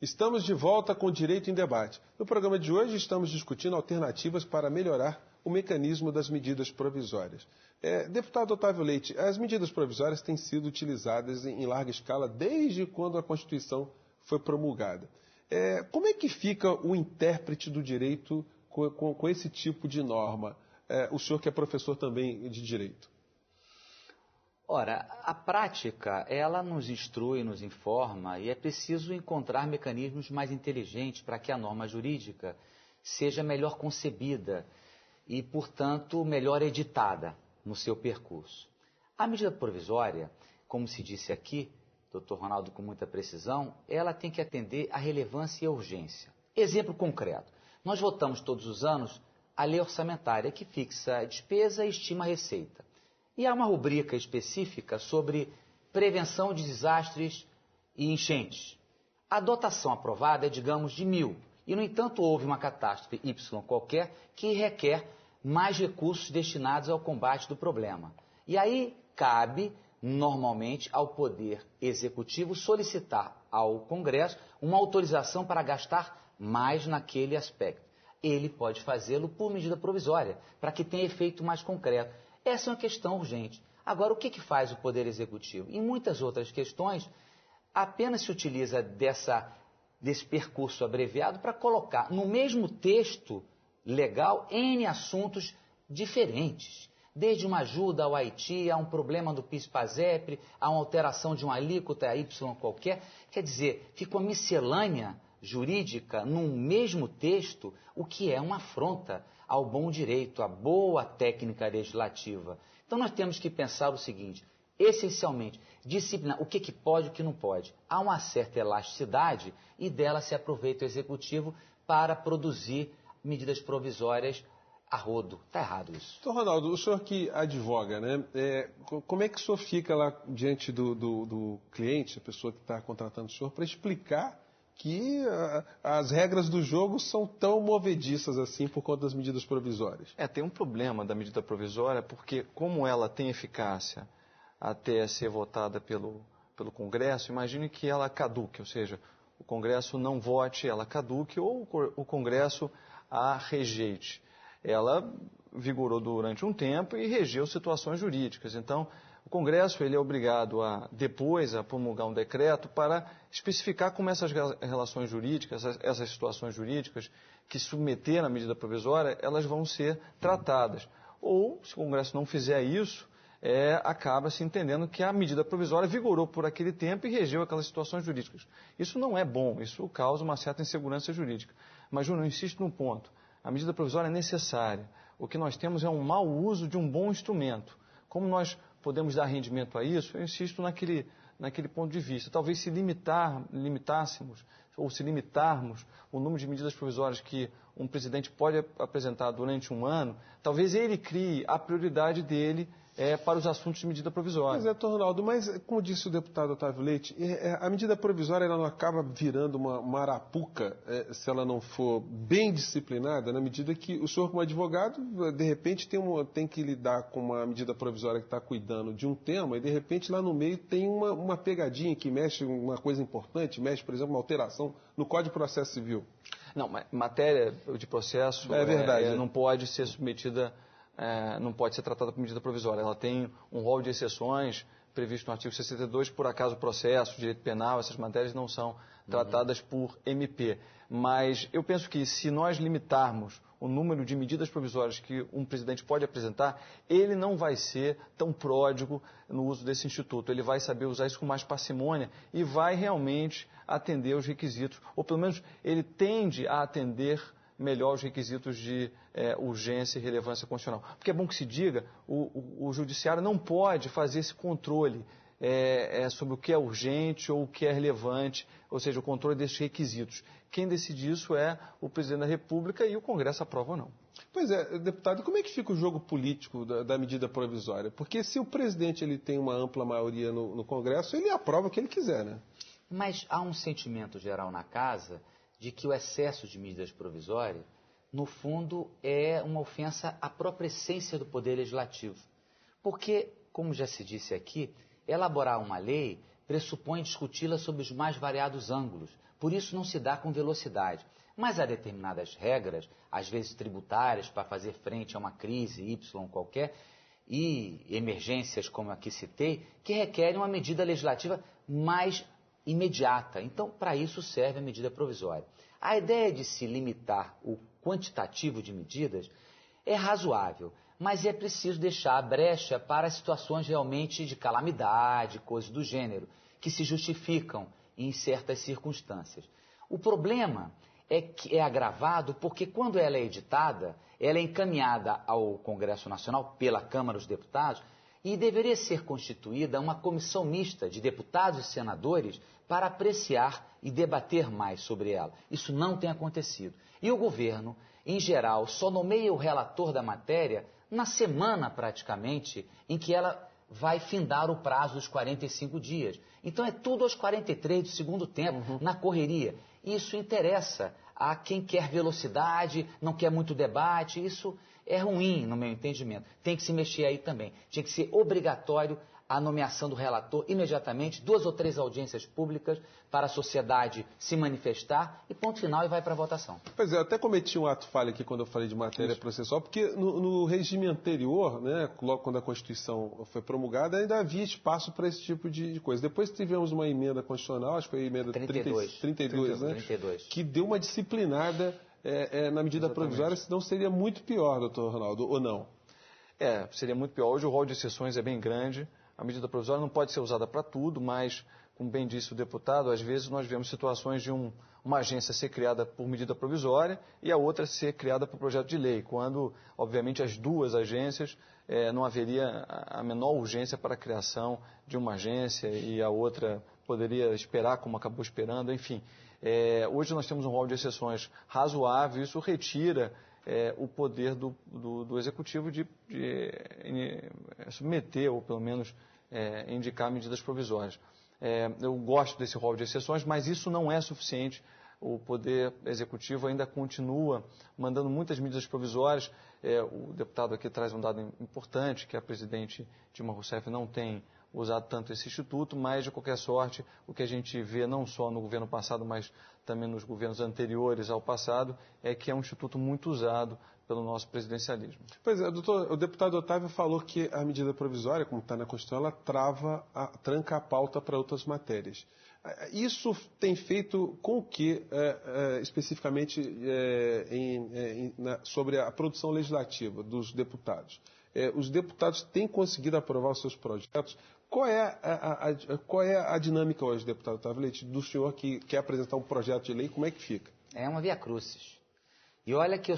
Estamos de volta com o Direito em Debate. No programa de hoje estamos discutindo alternativas para melhorar o mecanismo das medidas provisórias. Deputado Otávio Leite, as medidas provisórias têm sido utilizadas em larga escala desde quando a Constituição foi promulgada. Como é que fica o intérprete do direito com esse tipo de norma? O senhor que é professor também de direito. Ora, a prática, ela nos instrui, nos informa e é preciso encontrar mecanismos mais inteligentes para que a norma jurídica seja melhor concebida e, portanto, melhor editada no seu percurso. A medida provisória, como se disse aqui, Dr. Ronaldo com muita precisão, ela tem que atender à relevância e à urgência. Exemplo concreto, nós votamos todos os anos a lei orçamentária que fixa a despesa e estima a receita. E há uma rubrica específica sobre prevenção de desastres e enchentes. A dotação aprovada é, digamos, de 1.000. E, no entanto, houve uma catástrofe Y qualquer que requer mais recursos destinados ao combate do problema. E aí cabe, normalmente, ao Poder Executivo solicitar ao Congresso uma autorização para gastar mais naquele aspecto. Ele pode fazê-lo por medida provisória, para que tenha efeito mais concreto. Essa é uma questão urgente. Agora, o que faz o Poder Executivo? Em muitas outras questões, apenas se utiliza desse percurso abreviado para colocar no mesmo texto legal N assuntos diferentes. Desde uma ajuda ao Haiti, a um problema do PIS/PASEP, a uma alteração de uma alíquota Y qualquer. Quer dizer, fica uma miscelânea jurídica num mesmo texto, o que é uma afronta ao bom direito, à boa técnica legislativa. Então nós temos que pensar o seguinte, essencialmente, disciplinar o que pode e o que não pode. Há uma certa elasticidade e dela se aproveita o Executivo para produzir medidas provisórias a rodo. Está errado isso. Então, Ronaldo, o senhor que advoga, né? Como é que o senhor fica lá diante do cliente, a pessoa que está contratando o senhor, para explicar que as regras do jogo são tão movediças assim por conta das medidas provisórias? Tem um problema da medida provisória, porque como ela tem eficácia até ser votada pelo Congresso, imagine que ela caduque, ou seja, o Congresso não vote, ela caduque, ou o Congresso a rejeite. Ela vigorou durante um tempo e regeu situações jurídicas. Então, o Congresso ele é obrigado depois a promulgar um decreto para especificar como essas relações jurídicas, essas situações jurídicas que submeteram a medida provisória, elas vão ser tratadas. Ou, se o Congresso não fizer isso, acaba se entendendo que a medida provisória vigorou por aquele tempo e regeu aquelas situações jurídicas. Isso não é bom, isso causa uma certa insegurança jurídica. Mas, Júnior, eu insisto num ponto. A medida provisória é necessária. O que nós temos é um mau uso de um bom instrumento. Como nós podemos dar rendimento a isso, eu insisto naquele ponto de vista. Talvez se limitarmos o número de medidas provisórias que um presidente pode apresentar durante um ano, talvez ele crie a prioridade dele para os assuntos de medida provisória. Pois Ronaldo, mas como disse o deputado Otávio Leite, a medida provisória ela não acaba virando uma arapuca se ela não for bem disciplinada, na medida que o senhor como advogado, de repente tem que lidar com uma medida provisória que está cuidando de um tema e de repente lá no meio tem uma pegadinha que mexe uma coisa importante, mexe, por exemplo, uma alteração no Código de Processo Civil. Não, mas matéria de processo não pode ser submetida, não pode ser tratada por medida provisória. Ela tem um rol de exceções previsto no artigo 62, por acaso o processo, direito penal, essas matérias não são tratadas por MP. Mas eu penso que se nós limitarmos o número de medidas provisórias que um presidente pode apresentar, ele não vai ser tão pródigo no uso desse instituto. Ele vai saber usar isso com mais parcimônia e vai realmente atender os requisitos, ou pelo menos ele tende a atender melhor os requisitos de urgência e relevância constitucional. Porque é bom que se diga, o judiciário não pode fazer esse controle sobre o que é urgente ou o que é relevante, ou seja, o controle desses requisitos. Quem decide isso é o presidente da República e o Congresso aprova ou não. Pois deputado, como é que fica o jogo político da medida provisória? Porque se o presidente ele tem uma ampla maioria no Congresso, ele aprova o que ele quiser, né? Mas há um sentimento geral na casa de que o excesso de medidas provisórias, no fundo, é uma ofensa à própria essência do Poder Legislativo. Porque, como já se disse aqui, elaborar uma lei pressupõe discuti-la sob os mais variados ângulos. Por isso não se dá com velocidade. Mas há determinadas regras, às vezes tributárias, para fazer frente a uma crise Y qualquer, e emergências, como aqui citei, que requerem uma medida legislativa mais imediata. Então, para isso serve a medida provisória. A ideia de se limitar o quantitativo de medidas é razoável, mas é preciso deixar a brecha para situações realmente de calamidade, coisas do gênero, que se justificam em certas circunstâncias. O problema é que é agravado porque quando ela é editada, ela é encaminhada ao Congresso Nacional pela Câmara dos Deputados e deveria ser constituída uma comissão mista de deputados e senadores para apreciar e debater mais sobre ela. Isso não tem acontecido. E o governo, em geral, só nomeia o relator da matéria na semana, praticamente, em que ela vai findar o prazo dos 45 dias. Então é tudo aos 43 do segundo tempo, na correria. Isso interessa a quem quer velocidade, não quer muito debate, isso é ruim, no meu entendimento. Tem que se mexer aí também. Tinha que ser obrigatório a nomeação do relator imediatamente, 2 ou 3 audiências públicas para a sociedade se manifestar e ponto final e vai para a votação. Pois é, eu até cometi um ato falho aqui quando eu falei de matéria processual, porque no regime anterior, né, logo quando a Constituição foi promulgada, ainda havia espaço para esse tipo de coisa. Depois tivemos uma emenda constitucional, acho que foi a emenda 32, né, 32. Que deu uma disciplinada na medida provisória, senão seria muito pior, doutor Ronaldo, ou não? Seria muito pior. Hoje o rol de exceções é bem grande. A medida provisória não pode ser usada para tudo, mas, como bem disse o deputado, às vezes nós vemos situações de uma agência ser criada por medida provisória e a outra ser criada por projeto de lei, quando, obviamente, as duas agências não haveria a menor urgência para a criação de uma agência e a outra poderia esperar como acabou esperando, enfim. Hoje nós temos um rol de exceções razoável, isso retira o poder do Executivo de submeter, ou pelo menos indicar medidas provisórias. Eu gosto desse rol de exceções, mas isso não é suficiente. O Poder Executivo ainda continua mandando muitas medidas provisórias. O deputado aqui traz um dado importante, que a presidente Dilma Rousseff não tem usado tanto esse instituto, mas, de qualquer sorte, o que a gente vê não só no governo passado, mas também nos governos anteriores ao passado, é que é um instituto muito usado pelo nosso presidencialismo. Pois é, doutor, o deputado Otávio falou que a medida provisória, como está na Constituição, ela tranca a pauta para outras matérias. Isso tem feito com que, especificamente, sobre a produção legislativa dos deputados? Os deputados têm conseguido aprovar os seus projetos. Qual é a dinâmica hoje, deputado Otávio Leite, do senhor que quer apresentar um projeto de lei? Como é que fica? É uma via crucis. E olha que eu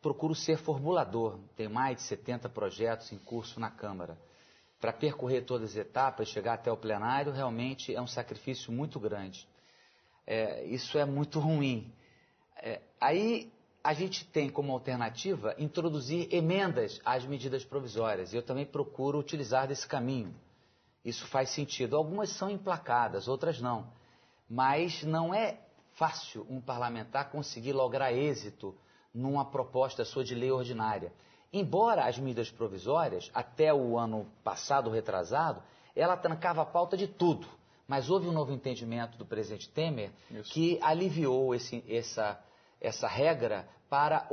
procuro ser formulador. Tenho mais de 70 projetos em curso na Câmara. Para percorrer todas as etapas, chegar até o plenário, realmente é um sacrifício muito grande. Isso é muito ruim. Aí a gente tem como alternativa introduzir emendas às medidas provisórias. Eu também procuro utilizar desse caminho. Isso faz sentido. Algumas são emplacadas, outras não. Mas não é fácil um parlamentar conseguir lograr êxito numa proposta sua de lei ordinária. Embora as medidas provisórias, até o ano passado, retrasado, ela trancava a pauta de tudo. Mas houve um novo entendimento do presidente Temer que aliviou essa regra para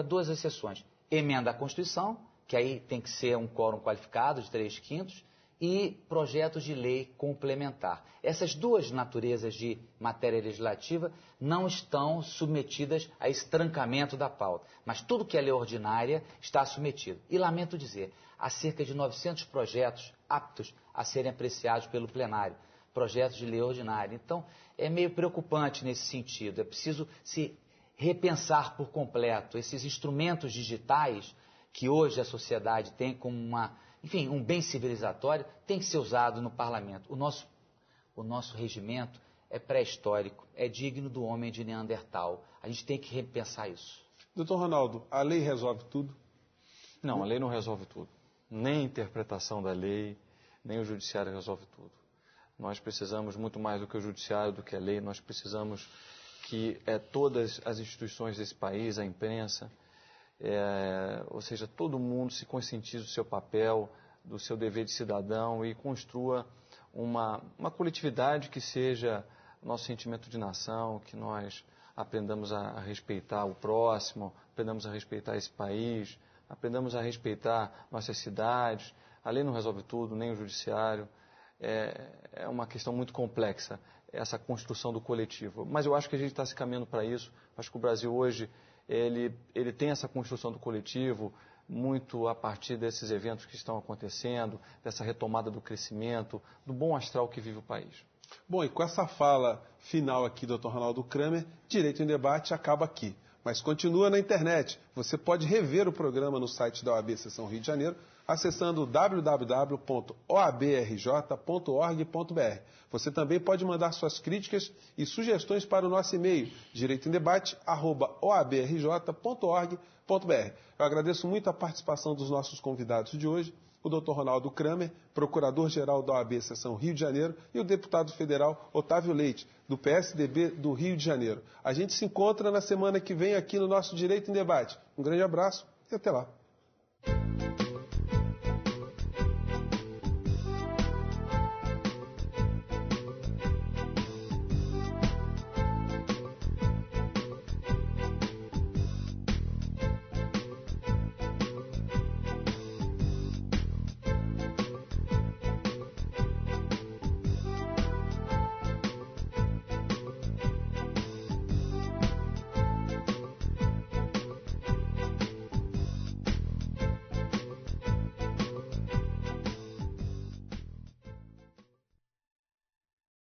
2 exceções. Emenda à Constituição, que aí tem que ser um quórum qualificado de 3/5, e projetos de lei complementar. Essas 2 naturezas de matéria legislativa não estão submetidas a esse trancamento da pauta, mas tudo que é lei ordinária está submetido. E lamento dizer, há cerca de 900 projetos aptos a serem apreciados pelo plenário, projetos de lei ordinária. Então, é meio preocupante nesse sentido. É preciso se repensar por completo esses instrumentos digitais que hoje a sociedade tem como um bem civilizatório, tem que ser usado no parlamento. O nosso regimento é pré-histórico, é digno do homem de Neandertal. A gente tem que repensar isso. Doutor Ronaldo, a lei resolve tudo? Não, a lei não resolve tudo. Nem a interpretação da lei, nem o judiciário resolve tudo. Nós precisamos muito mais do que o judiciário, do que a lei. Nós precisamos que todas as instituições desse país, a imprensa, ou seja, todo mundo se conscientize do seu papel, do seu dever de cidadão e construa uma coletividade que seja nosso sentimento de nação, que nós aprendamos a respeitar o próximo, aprendamos a respeitar esse país, aprendamos a respeitar nossas cidades. A lei não resolve tudo, nem o judiciário. É uma questão muito complexa, essa construção do coletivo. Mas eu acho que a gente está se caminhando para isso. Acho que o Brasil hoje, ele tem essa construção do coletivo muito a partir desses eventos que estão acontecendo, dessa retomada do crescimento, do bom astral que vive o país. Bom, e com essa fala final aqui do Dr. Ronaldo Kramer, Direito em Debate acaba aqui. Mas continua na internet. Você pode rever o programa no site da OAB Seção Rio de Janeiro, acessando www.oabrj.org.br. Você também pode mandar suas críticas e sugestões para o nosso e-mail, direitoemdebate@oabrj.org.br. Eu agradeço muito a participação dos nossos convidados de hoje, o Dr. Ronaldo Kramer, Procurador-Geral da OAB Seção Rio de Janeiro, e o deputado federal Otávio Leite, do PSDB do Rio de Janeiro. A gente se encontra na semana que vem aqui no nosso Direito em Debate. Um grande abraço e até lá.